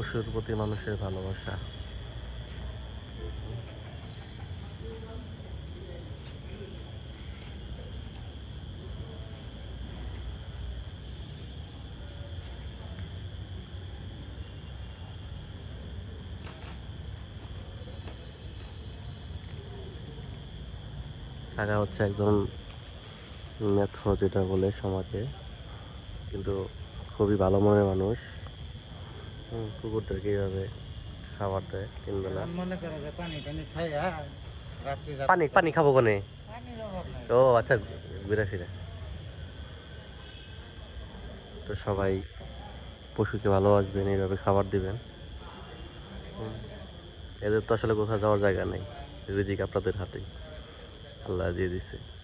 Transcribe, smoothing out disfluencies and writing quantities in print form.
পশুর প্রতি মানুষের ভালোবাসা। কাকা হচ্ছে একজন মেথর যেটা বলে সমাজে, কিন্তু খুবই ভালো মনের মানুষ। কুকুরদেরকে এইভাবে খাবার দেয় 3 বেলা। মনে করে যে পানি টানি খাইয়া রাত্রি পানি খাবো কোনে? পানির অভাব নাই। ও আচ্ছা, ঘুরে ফিরে। তো সবাই পশুকে ভালোবাসবেন, এইভাবে খাবার দিবেন। এদের তো আসলে কোথাও যাওয়ার জায়গা নেই, রিজিক আপনাদের হাতেই আল্লাহ দিয়ে দিছে।